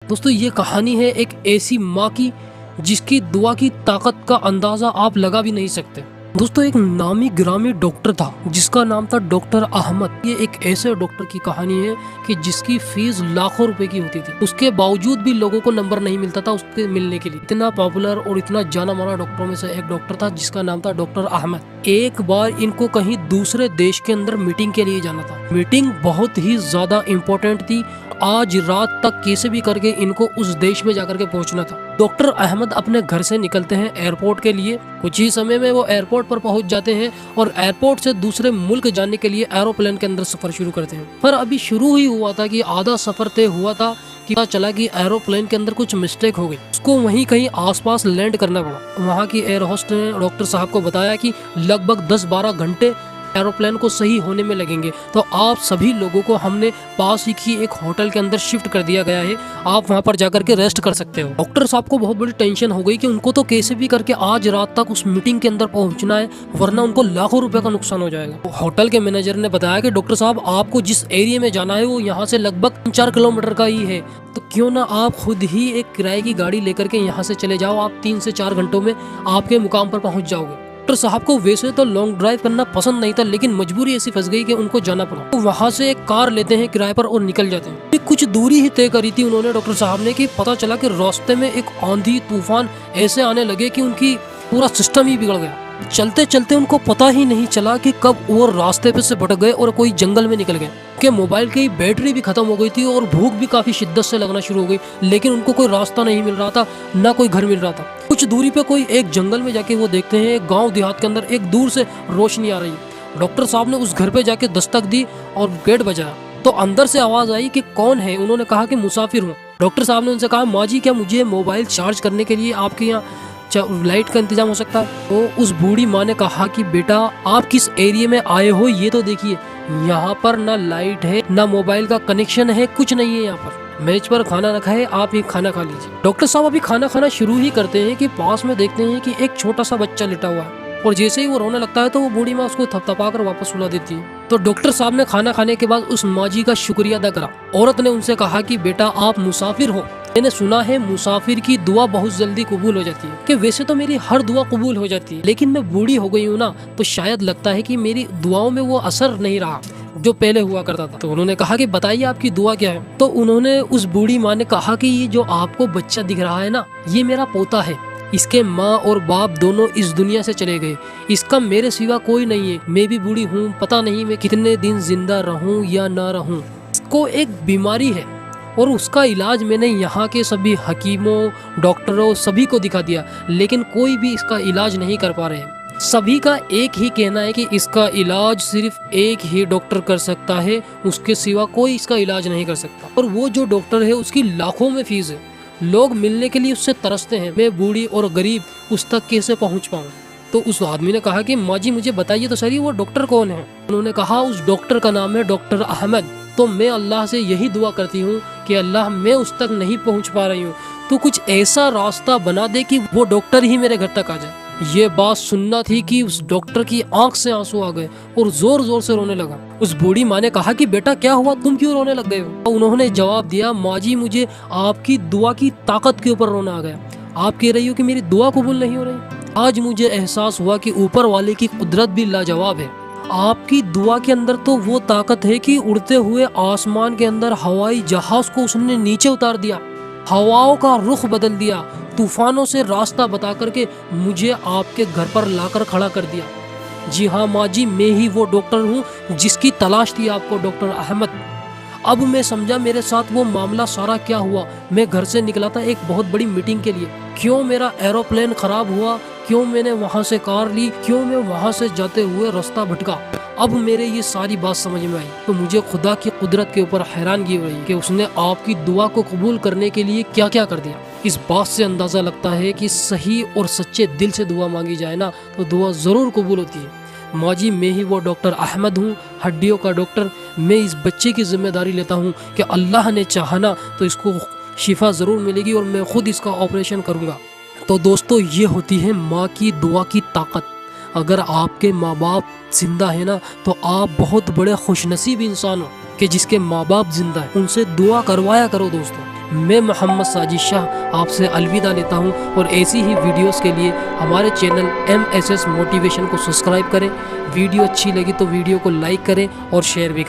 दोस्तों ये कहानी है एक ऐसी माँ की जिसकी दुआ की ताकत का अंदाजा आप लगा भी नहीं सकते। दोस्तों एक नामी ग्रामी डॉक्टर था जिसका नाम था डॉक्टर अहमद। ये एक ऐसे डॉक्टर की कहानी है कि जिसकी फीस लाखों रुपए की होती थी, उसके बावजूद भी लोगों को नंबर नहीं मिलता था उसके मिलने के लिए। इतना पॉपुलर और इतना जाना माना डॉक्टरों में से एक डॉक्टर था जिसका नाम था डॉक्टर अहमद। एक बार इनको कहीं दूसरे देश के अंदर मीटिंग के लिए जाना था। मीटिंग बहुत ही ज्यादा इम्पोर्टेंट थी। आज रात तक कैसे भी करके इनको उस देश में जाकर के पहुंचना था। डॉक्टर अहमद अपने घर से निकलते हैं एयरपोर्ट के लिए। कुछ ही समय में वो एयरपोर्ट पर पहुंच जाते हैं और एयरपोर्ट से दूसरे मुल्क जाने के लिए एरोप्लेन के अंदर सफर शुरू करते हैं। पर अभी शुरू ही हुआ था कि आधा सफर तय हुआ था कि पता चला कि एरोप्लेन के अंदर कुछ मिस्टेक हो गई। उसको वहीं कहीं आसपास लैंड करना पड़ा। वहाँ की एयर होस्ट ने डॉक्टर साहब को बताया कि लगभग 10-12 घंटे एरोप्लेन को सही होने में लगेंगे, तो आप सभी लोगों को हमने पास ही की एक होटल के अंदर शिफ्ट कर दिया गया है, आप वहां पर जाकर के रेस्ट कर सकते हो। डॉक्टर साहब को बहुत बड़ी टेंशन हो गई कि उनको तो कैसे भी करके आज रात तक उस मीटिंग के अंदर पहुंचना है, वरना उनको लाखों रुपए का नुकसान हो जाएगा। होटल के मैनेजर ने बताया कि डॉक्टर साहब आपको जिस एरिया में जाना है वो यहाँ से लगभग 4 किलोमीटर का ही है, तो क्यों ना आप खुद ही एक किराए की गाड़ी लेकर के यहाँ से चले जाओ, आप 3 से 4 घंटों में आपके मुकाम पर पहुँच जाओगे। डॉक्टर साहब को वैसे तो लॉन्ग ड्राइव करना पसंद नहीं था, लेकिन मजबूरी ऐसी फंस गई कि उनको जाना पड़ा। तो वहाँ से एक कार लेते हैं किराए पर और निकल जाते हैं। कुछ दूरी ही तय करी थी उन्होंने डॉक्टर साहब ने कि पता चला कि रास्ते में एक आंधी तूफान ऐसे आने लगे कि उनकी पूरा सिस्टम ही बिगड़ गया। चलते चलते उनको पता ही नहीं चला कि कब वो रास्ते पे से भटक गए और कोई जंगल में निकल गए। के मोबाइल की बैटरी भी खत्म हो गई थी और भूख भी काफी शिद्दत से लगना शुरू हो गई, लेकिन उनको कोई रास्ता नहीं मिल रहा था, ना कोई घर मिल रहा था। कुछ दूरी पे कोई एक जंगल में जाके वो देखते हैं एक गांव देहात के अंदर एक दूर से रोशनी आ रही है। डॉक्टर साहब ने उस घर पे जाके दस्तक दी और गेट बजाया, तो अंदर से आवाज आई कि कौन है। उन्होंने कहा कि मुसाफिर हूँ। डॉक्टर साहब ने उनसे कहा माँ जी क्या मुझे मोबाइल चार्ज करने के लिए आपके यहाँ लाइट का इंतजाम हो सकता है। तो उस बूढ़ी माँ ने कहा कि बेटा आप किस एरिया में आए हो ये तो देखिए, यहाँ पर ना लाइट है ना मोबाइल का कनेक्शन है, कुछ नहीं है। यहाँ पर मेज पर खाना रखा है, आप ये खाना खा लीजिए। डॉक्टर साहब अभी खाना खाना शुरू ही करते हैं कि पास में देखते हैं कि एक छोटा सा बच्चा लेटा हुआ है, और जैसे ही वो रोने लगता है तो वो बूढ़ी माँ उसको थपथपा कर वापस सुला देती है। तो डॉक्टर साहब ने खाना खाने के बाद उस माँ जी का शुक्रिया अदा करा। औरत ने उनसे कहा कि बेटा आप मुसाफिर हो, मैंने सुना है मुसाफिर की दुआ बहुत जल्दी कबूल हो जाती है। कि वैसे तो मेरी हर दुआ कबूल हो जाती है, लेकिन मैं बूढ़ी हो गई हूँ ना, तो शायद लगता है कि मेरी दुआओं में वो असर नहीं रहा जो पहले हुआ करता था। तो उन्होंने कहा कि बताइए आपकी दुआ क्या है। तो उन्होंने उस बूढ़ी माँ ने कहा कि ये जो आपको बच्चा दिख रहा है ना, ये मेरा पोता है। इसके माँ और बाप दोनों इस दुनिया से चले गए, इसका मेरे सिवा कोई नहीं है। मैं भी बूढ़ी हूँ, पता नहीं मैं कितने दिन जिंदा रहूँ या ना रहूँ। इसको एक बीमारी है और उसका इलाज मैंने यहाँ के सभी हकीमों, डॉक्टरों सभी को दिखा दिया, लेकिन कोई भी इसका इलाज नहीं कर पा रहे हैं। सभी का एक ही कहना है कि इसका इलाज सिर्फ एक ही डॉक्टर कर सकता है, उसके सिवा कोई इसका इलाज नहीं कर सकता। और वो जो डॉक्टर है उसकी लाखों में फीस है, लोग मिलने के लिए उससे तरसते हैं। मैं बूढ़ी और गरीब उस तक कैसे पहुंच पाऊं। तो उस आदमी ने कहा कि माँ जी मुझे बताइए तो सही वो डॉक्टर कौन है। उन्होंने कहा उस डॉक्टर का नाम है डॉक्टर अहमद। तो मैं अल्लाह से यही दुआ करती हूँ कि अल्लाह मैं उस तक नहीं पहुँच पा रही हूँ, तो कुछ ऐसा रास्ता बना दे कि वो डॉक्टर ही मेरे घर तक आ जाए। ये बात सुनना थी कि उस डॉक्टर की आंख से आंसू आ गए और जोर जोर से रोने लगा। उस बूढ़ी माँ ने कहा कि बेटा क्या हुआ, तुम क्यों रोने लग गए हो। तो उन्होंने जवाब दिया माँ जी मुझे आपकी दुआ की ताकत के ऊपर रोना आ गया। आप कह रही हो कि मेरी दुआ कबूल नहीं हो रही। आज मुझे एहसास हुआ कि ऊपर वाले की कुदरत भी लाजवाब है। आपकी दुआ के अंदर तो वो ताकत है कि उड़ते हुए आसमान के अंदर हवाई जहाज को उसने नीचे उतार दिया, हवाओं का रुख बदल दिया, तूफानों से रास्ता बता करके मुझे आपके घर पर लाकर खड़ा कर दिया। जी हाँ माँ जी, मैं ही वो डॉक्टर हूँ जिसकी तलाश थी आपको, डॉक्टर अहमद। अब मैं समझा मेरे साथ वो मामला सारा क्या हुआ। मैं घर से निकला था एक बहुत बड़ी मीटिंग के लिए, क्यों मेरा एरोप्लेन खराब हुआ, क्यों मैंने वहाँ से कार ली, क्यों मैं वहाँ से जाते हुए रास्ता भटका। अब मेरे ये सारी बात समझ में आई, तो मुझे खुदा की कुदरत के ऊपर हैरानगी हो रही कि उसने आपकी दुआ को कबूल करने के लिए क्या क्या कर दिया। इस बात से अंदाजा लगता है कि सही और सच्चे दिल से दुआ मांगी जाए ना, तो दुआ जरूर कबूल होती है। माँ जी मैं ही वो डॉक्टर अहमद हूँ, हड्डियों का डॉक्टर। मैं इस बच्चे की जिम्मेदारी लेता हूँ कि अल्लाह ने चाहना तो इसको शिफा ज़रूर मिलेगी और मैं खुद इसका ऑपरेशन करूँगा। तो दोस्तों ये होती है माँ की दुआ की ताकत। अगर आपके माँ बाप जिंदा है ना, तो आप बहुत बड़े खुशनसीब इंसान हो कि जिसके माँ बाप जिंदा है। उनसे दुआ करवाया करो दोस्तों। मैं मोहम्मद साजिद शाह आपसे अलविदा लेता हूं और ऐसी ही वीडियोस के लिए हमारे चैनल MSS मोटिवेशन को सब्सक्राइब करें। वीडियो अच्छी लगी तो वीडियो को लाइक करें और शेयर भी करें।